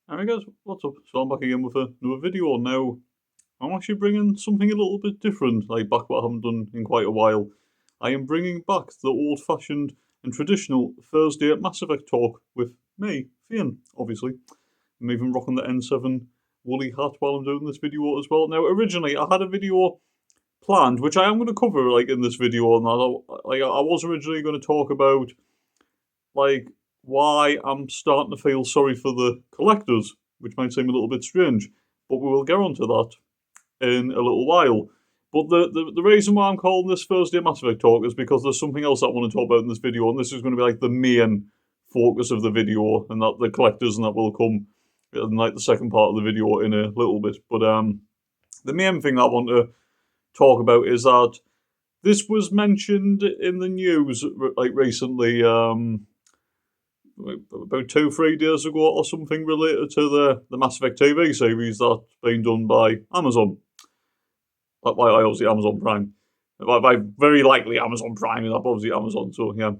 Alright guys, what's up? So I'm back again with another video. Now, I'm actually bringing something a little bit different, like back what I haven't done in quite a while. I am bringing back the old-fashioned and traditional Thursday at Mass Effect talk with me, Fionn, obviously. I'm even rocking the N7 woolly hat while I'm doing this video as well. Now, originally, I had a video planned, which I am going to cover, like, in this video, and I was originally going to talk about, like, why I'm starting to feel sorry for the collectors, which might seem a little bit strange, but we will get onto that in a little while. But the reason why I'm calling this Thursday Mass Effect talk is because there's something else I want to talk about in this video, and this is going to be like the main focus of the video, and that the collectors and that will come in like the second part of the video in a little bit. But the main thing I want to talk about is that this was mentioned in the news like recently. About 2-3 days ago or something related to the Mass Effect TV series that's been done by Amazon. By obviously Amazon Prime. By very likely Amazon Prime, and obviously Amazon, so yeah.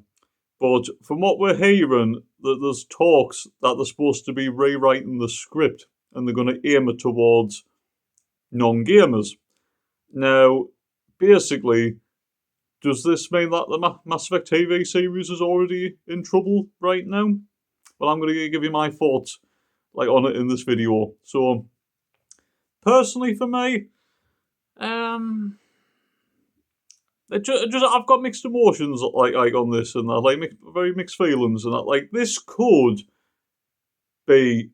But from what we're hearing, that there's talks that they're supposed to be rewriting the script and they're going to aim it towards non-gamers. Now, basically, does this mean that the Mass Effect TV series is already in trouble right now? Well, I'm going to give you my thoughts on it in this video. So, personally for me, I've got mixed emotions like on this and that, very mixed feelings and that. Like, this could be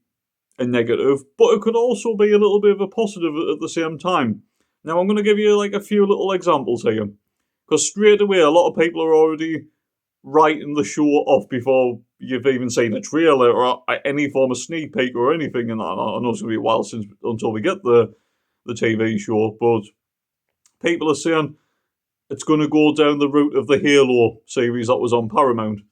a negative, but it could also be a little bit of a positive at the same time. Now, I'm going to give you like a few little examples here, because straight away a lot of people are already writing the show off before you've even seen a trailer or any form of sneak peek or anything. And I know it's going to be a while until we get the TV show, but people are saying it's going to go down the route of the Halo series that was on Paramount.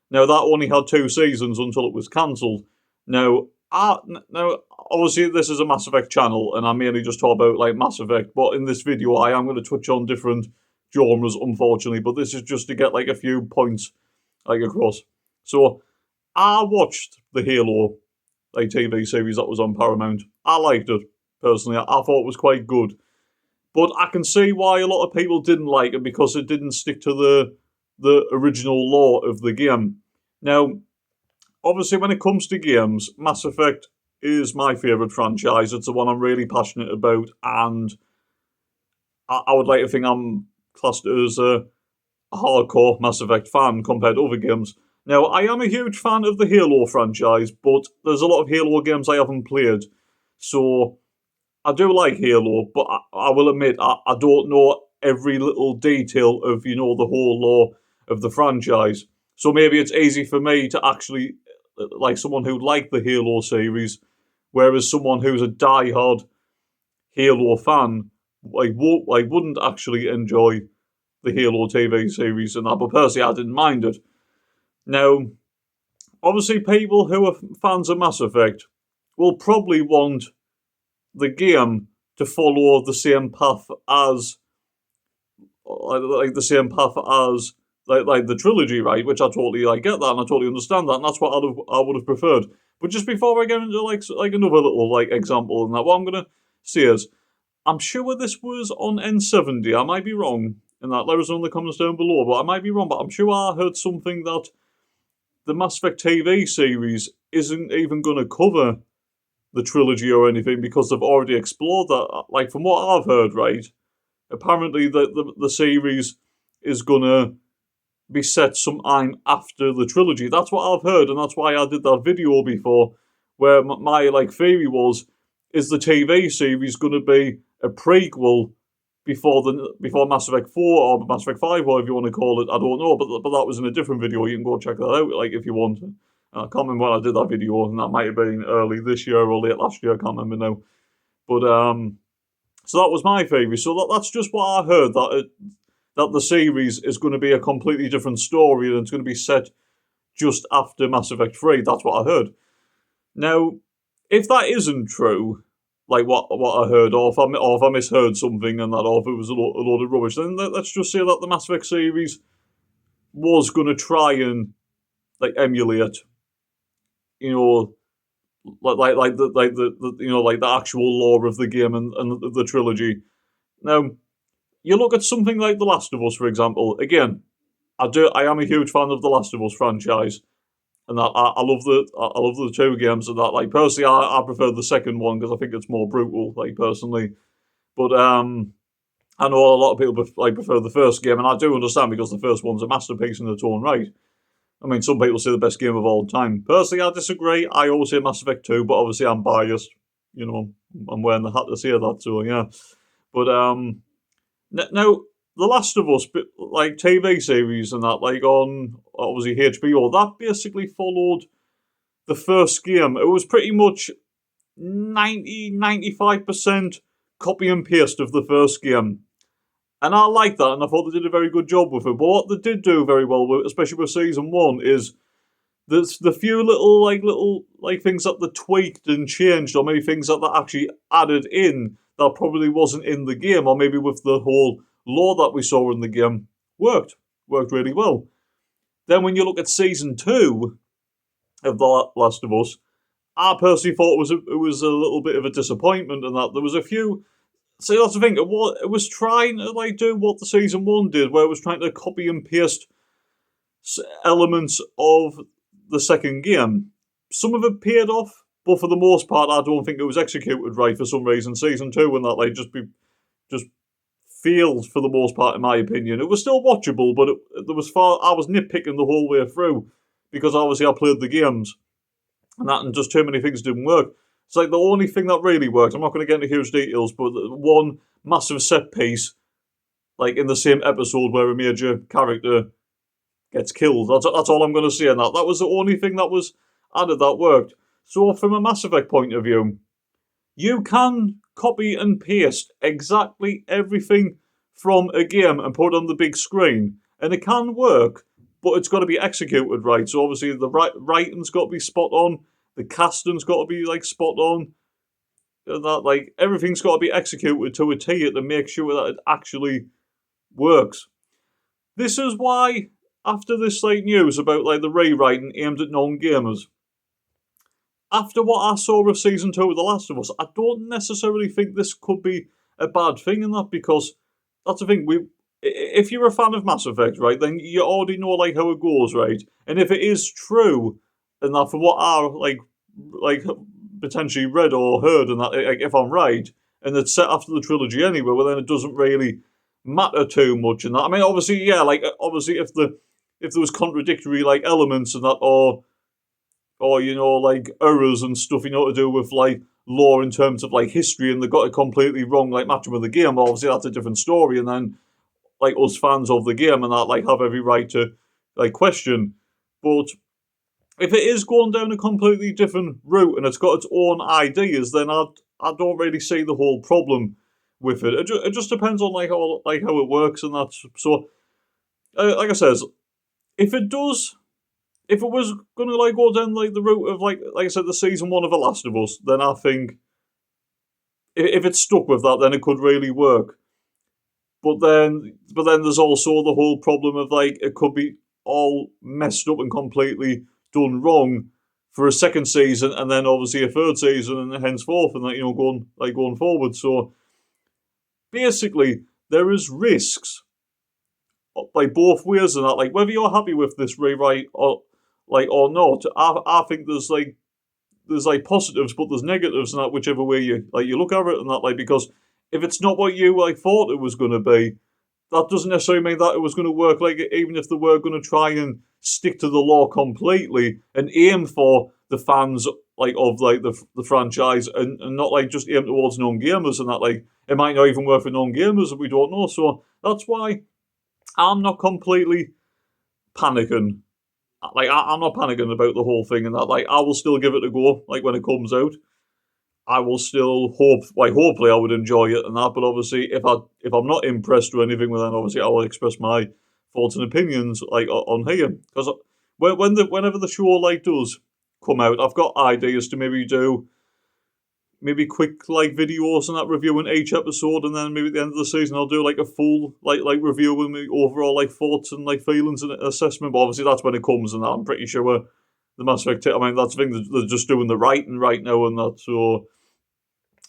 Now, that only had 2 seasons until it was cancelled. Now, obviously, this is a Mass Effect channel, and I mainly just talk about like Mass Effect. But in this video, I am going to touch on different genres, unfortunately. But this is just to get like a few points like across. So, I watched the Halo TV series that was on Paramount. I liked it personally. I thought it was quite good. But I can see why a lot of people didn't like it, because it didn't stick to the original lore of the game. Now, obviously, when it comes to games, Mass Effect is my favourite franchise. It's the one I'm really passionate about, and I would like to think I'm classed as a hardcore Mass Effect fan compared to other games. Now, I am a huge fan of the Halo franchise, but there's a lot of Halo games I haven't played. So, I do like Halo, but I will admit, I don't know every little detail of, the whole lore of the franchise. So maybe it's easy for me to actually, like someone who liked the Halo series, whereas someone who's a die-hard Halo fan, wouldn't actually enjoy the Halo TV series and that. But personally, I didn't mind it. Now, obviously, people who are fans of Mass Effect will probably want the game to follow the same path as the trilogy, right? Which I totally get that, and I totally understand that, and that's what I would have preferred. But just before I get into like another little example and that, what I'm gonna say is, I'm sure this was on N70. I might be wrong in that. Let us know in the comments down below, but I might be wrong. But I'm sure I heard something that the Mass Effect TV series isn't even going to cover the trilogy or anything, because they've already explored that. Like, from what I've heard, right, apparently the series is gonna be set some time after the trilogy. That's what I've heard, and that's why I did that video before, where my theory was, is the TV series gonna be a prequel before Mass Effect 4 or Mass Effect 5, whatever you want to call it? I don't know, but that was in a different video. You can go check that out, like, if you want. I can't remember when I did that video, and that might have been early this year or late last year. I can't remember now. But so that was my theory. So that's just what I heard, that the series is going to be a completely different story, and it's going to be set just after Mass Effect 3. That's what I heard. Now, if that isn't true, like what I heard, or if I misheard something and that, or if it was a load of rubbish, then let's just say that the Mass Effect series was going to try and like emulate, the you know, like the actual lore of the game and the trilogy. Now, you look at something like The Last of Us, for example. Again, I am a huge fan of the Last of Us franchise, and I love I love the two games. And that, like, personally, I prefer the second one because I think it's more brutal, like, personally. But I know a lot of people prefer the first game, and I do understand because the first one's a masterpiece in its own right. I mean, some people say the best game of all time. Personally, I disagree. I always say Mass Effect 2, but obviously I'm biased. You know, I'm wearing the hat to say that, so yeah. But now, The Last of Us, like TV series and that, like on obviously HBO, that basically followed the first game. It was pretty much 95% copy and paste of the first game. And I like that, and I thought they did a very good job with it. But what they did do very well, with, especially with season one, is there's the few little things that they tweaked and changed, or maybe things that they actually added in that probably wasn't in the game, or maybe with the whole lore that we saw in the game, worked really well. Then when you look at season two of The Last of Us, I personally thought it was a little bit of a disappointment, and that there was a few. See, that's the thing. It was trying to like do what the season one did, where it was trying to copy and paste elements of the second game. Some of it paid off, but for the most part, I don't think it was executed right for some reason. Season two, and that like just failed for the most part, in my opinion. It was still watchable, but there was I was nitpicking the whole way through because obviously I played the games, and just too many things didn't work. It's like the only thing that really worked. I'm not going to get into huge details, but one massive set piece, like in the same episode where a major character gets killed. That's all I'm going to say on that. That was the only thing that was added that worked. So from a Mass Effect point of view, you can copy and paste exactly everything from a game and put it on the big screen, and it can work, but it's got to be executed right. So obviously the writing's got to be spot on, the casting's got to be like spot on. That like everything's got to be executed to a T to make sure that it actually works. This is why after this like news about like the rewriting aimed at non-gamers, after what I saw of season 2 of The Last of Us, I don't necessarily think this could be a bad thing in that, because that's the thing, if you're a fan of Mass Effect, right, then you already know like how it goes, right? And if it is true, and that for what I like potentially read or heard, and that like, if I'm right, and it's set after the trilogy anyway, well then it doesn't really matter too much. And that, I mean, obviously, yeah, like obviously if there was contradictory like elements and that, or you know, like errors and stuff, you know, to do with like lore in terms of like history, and they got it completely wrong, like matching with the game. Obviously, that's a different story, and then like us fans of the game and that like have every right to like question. But if it is going down a completely different route and it's got its own ideas, then I don't really see the whole problem with it. It just depends on like how it works, and that's so. Like I says, if it does. If it was gonna like go down like the route of like I said, the season one of The Last of Us, then I think if it's stuck with that, then it could really work. But then there's also the whole problem of like it could be all messed up and completely done wrong for a second season, and then obviously a third season, and henceforth, and that, you know, going forward. So basically, there is risks like both ways, and that like whether you're happy with this rewrite or not, I think there's like positives, but there's negatives, and that whichever way you look at it, and that like, because if it's not what you like thought it was going to be, that doesn't necessarily mean that it was going to work. Like even if they were going to try and stick to the law completely and aim for the fans like of like the franchise, and not like just aim towards non-gamers, and that like it might not even work for non-gamers, and we don't know. So that's why I'm not completely panicking. Like I'm not panicking about the whole thing, and that like I will still give it a go. Like when it comes out, I will still hopefully I would enjoy it and that. But obviously, if I'm not impressed or anything, well then obviously I will express my thoughts and opinions like on here, because whenever the show like does come out, I've got ideas to maybe do quick like videos and that reviewing each episode, and then maybe at the end of the season I'll do like a full like review with me overall like thoughts and like feelings and assessment. But obviously that's when it comes, and I'm pretty sure the Mass Effect. I mean, that's the thing. They're just doing the writing right now, and that. So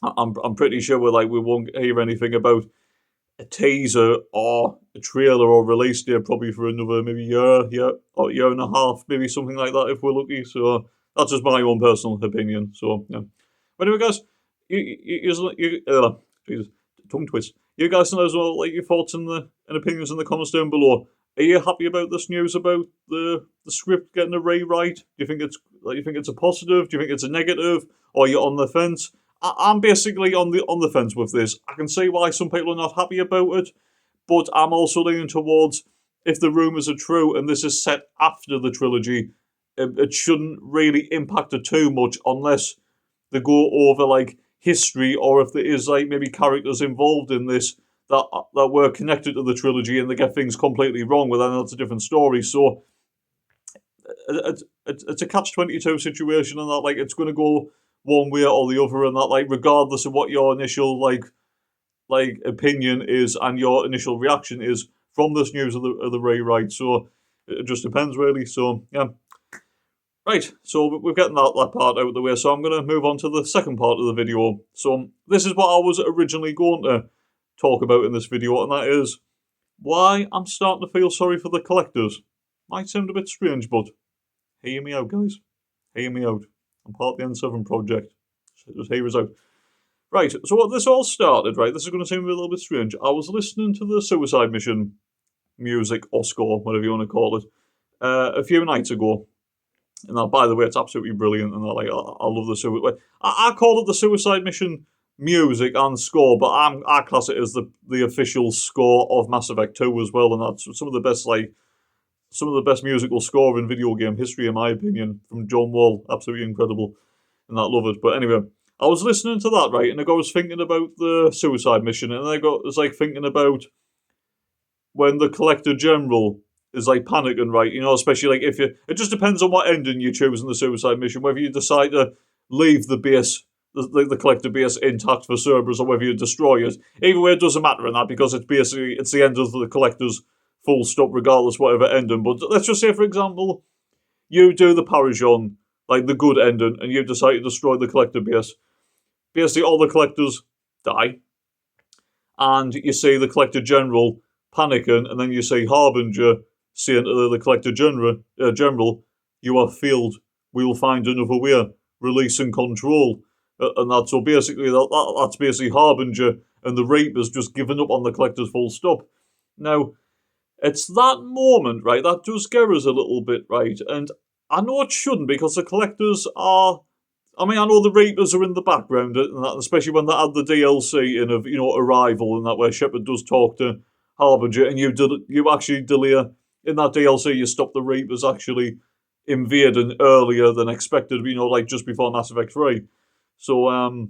I'm pretty sure we won't hear anything about a teaser or a trailer or release date probably for another maybe year or year and a half, maybe something like that if we're lucky. So that's just my own personal opinion. So yeah. But anyway, guys, Jesus, tongue twist. You guys know as well, like your thoughts and opinions in the comments down below. Are you happy about this news about the script getting a rewrite? Do you think it's a positive? Do you think it's a negative? Or are you on the fence? I'm basically on the fence with this. I can see why some people are not happy about it, but I'm also leaning towards, if the rumours are true and this is set after the trilogy, it shouldn't really impact it too much unless they go over like history, or if there is like maybe characters involved in this that were connected to the trilogy and they get things completely wrong. Well, then that's a different story. So it's a catch-22 situation, and that like it's going to go one way or the other, and that like regardless of what your initial like opinion is and your initial reaction is from this news of the rewrite. So it just depends really. So yeah. Right, so we've gotten that part out of the way, so I'm going to move on to the second part of the video. So this is what I was originally going to talk about in this video, and that is why I'm starting to feel sorry for the collectors. Might sound a bit strange, but hear me out, guys. Hear me out. I'm part of the N7 project. So just hear us out. Right, so what this all started, right, this is going to seem a little bit strange. I was listening to the Suicide Mission music, or score, whatever you want to call it, a few nights ago. And that, by the way, it's absolutely brilliant, and I love the Suicide. I call it the Suicide Mission music and score, but I class it as the official score of Mass Effect 2 as well, and that's some of the best musical score in video game history, in my opinion, from John Wall. Absolutely incredible, and I love it. But anyway, I was listening to that, right, and I was thinking about the Suicide Mission, and I was like thinking about when the Collector General is like panicking, right? You know, especially like if it just depends on what ending you choose in the Suicide Mission, whether you decide to leave the base, the Collector base intact for Cerberus, or whether you destroy it. Either way, it doesn't matter in that, because it's the end of the Collector's full stop, regardless whatever ending. But let's just say, for example, you do the Paragon, like the good ending, and you decide to destroy the Collector base. Basically, all the Collectors die, and you see the Collector General panicking, and then you see Harbinger saying to the Collector General, "You have failed. We will find another way. Release and control." And that's so basically that's basically Harbinger and the Reapers just giving up on the Collectors full stop. Now, it's that moment, right, that does scare us a little bit, right? And I know it shouldn't, because the Collectors are... I mean, I know the Reapers are in the background, and that, especially when they add the DLC in of, you know, Arrival, and that where Shepard does talk to Harbinger, and you actually delay... In that DLC, you stop the Reapers actually invading earlier than expected, you know, like just before Mass Effect 3. So,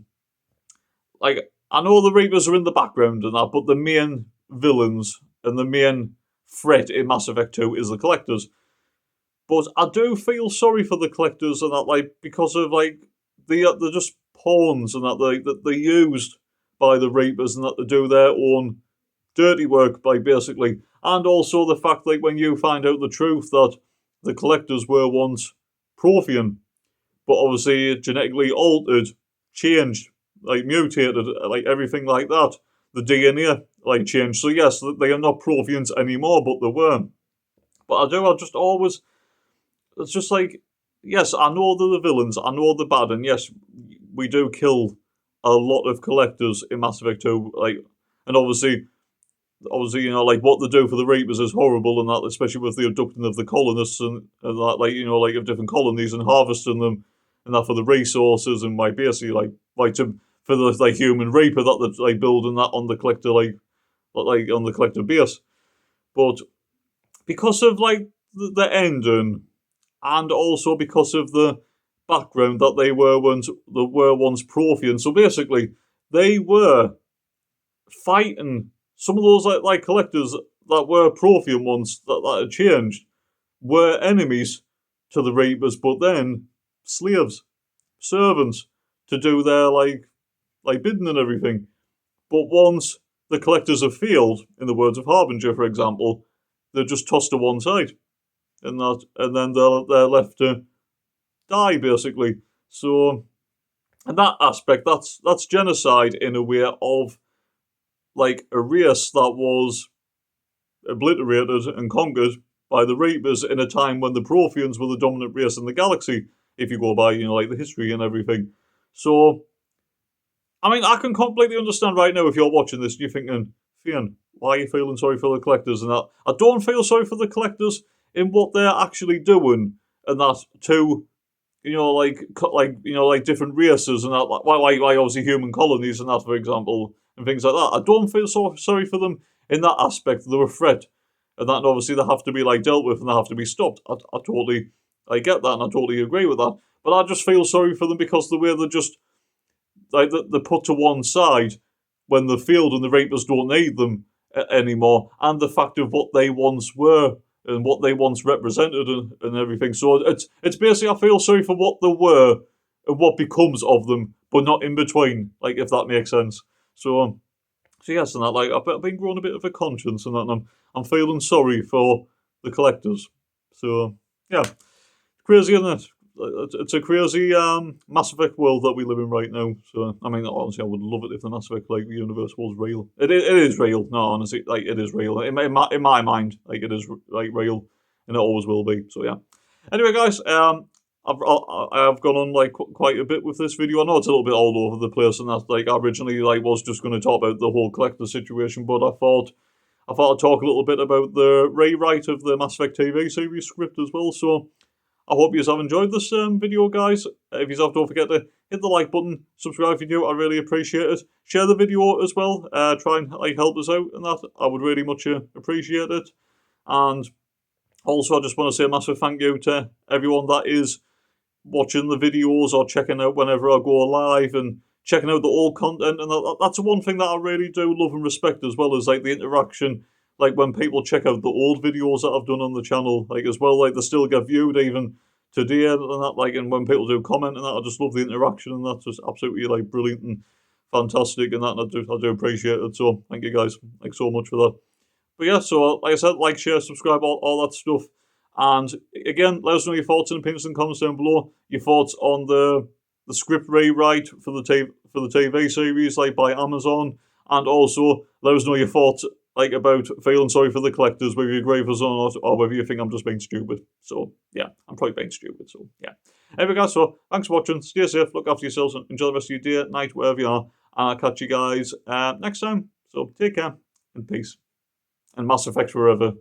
like, I know the Reapers are in the background and that, but the main villains and the main threat in Mass Effect 2 is the Collectors. But I do feel sorry for the Collectors and that, like, because of, like, they're just pawns and that they're used by the Reapers and that they do their own dirty work, by basically. And also the fact, like, when you find out the truth that the Collectors were once Prothean, but obviously genetically altered, changed, like mutated, like everything like that. The DNA, like, changed. So yes, they are not Protheans anymore, but they were. But I just always... It's just like, yes, I know they're the villains, I know they're bad, and yes, we do kill a lot of Collectors in Mass Effect 2, like, and obviously, you know, like, what they do for the Reapers is horrible, and that, especially with the abducting of the colonists and that, like, you know, like, of different colonies and harvesting them, and that for the resources, and, like, basically, like for the, like, human Reaper that they're, like, building that on the Collector, like on the Collector base. But because of, like, the ending, and also because of the background that they were once Prothean, so basically, they were fighting... Some of those like Collectors that were Prothean once that had changed were enemies to the Reapers, but then slaves, servants, to do their like bidding and everything. But once the Collectors have failed, in the words of Harbinger, for example, they're just tossed to one side, and then they're left to die, basically. So, in that aspect, that's genocide in a way of, like, a race that was obliterated and conquered by the Reapers in a time when the Protheans were the dominant race in the galaxy, if you go by, like, the history and everything. So, I mean, I can completely understand right now if you're watching this and you're thinking, Fian, why are you feeling sorry for the collectors and that? I don't feel sorry for the collectors in what they're actually doing, and that to, like different races and that, like obviously human colonies and that, for example, and things like that. I don't feel so sorry for them in that aspect. They're a threat, and that obviously they have to be like dealt with and they have to be stopped. I totally, I get that and I totally agree with that. But I just feel sorry for them because the way they're just, like, they're put to one side when the field and the Reapers don't need them anymore, and the fact of what they once were and what they once represented and everything. So it's basically, I feel sorry for what they were and what becomes of them, but not in between. Like, if that makes sense. So yes, and that, like, I've been growing a bit of a conscience and that, and I'm feeling sorry for the collectors. So yeah, crazy, isn't it? It's a crazy Mass Effect world that we live in right now. So I mean, honestly, I would love it if the Mass Effect, like, the universe was real. It is real. No, honestly, like, it is real in my mind. Like, it is, like, real, and it always will be. So yeah. Anyway, guys, I've gone on, like, quite a bit with this video. I know it's a little bit all over the place, and that's, like, I originally, like, was just going to talk about the whole collector situation, but I thought I'd talk a little bit about the rewrite of the Mass Effect TV series script as well. So I hope you have enjoyed this video, guys. If you have, don't forget to hit the like button, subscribe if you're new. I really appreciate it. Share the video as well. Try and, like, help us out, and that I would really much appreciate it. And also, I just want to say a massive thank you to everyone that is watching the videos or checking out whenever I go live and checking out the old content. And that's one thing that I really do love and respect, as well as, like, the interaction. Like, when people check out the old videos that I've done on the channel, like, as well, like, they still get viewed even today and that, like, and when people do comment and that, I just love the interaction, and that's just absolutely, like, brilliant and fantastic, and that, and I do appreciate it. So thank you guys, like, so much for that. But yeah, so like I said, like, share, subscribe, all that stuff. And again, let us know your thoughts and opinions in the comments down below. Your thoughts on the script rewrite for the TV series, like, by Amazon, and also let us know your thoughts, like, about feeling sorry for the collectors, whether you agree with us or not, or whether you think I'm just being stupid. So yeah, I'm probably being stupid. So yeah. Anyway, guys, so thanks for watching. Stay safe, look after yourselves, and enjoy the rest of your day, night, wherever you are. And I'll catch you guys next time. So take care and peace. And Mass Effect forever.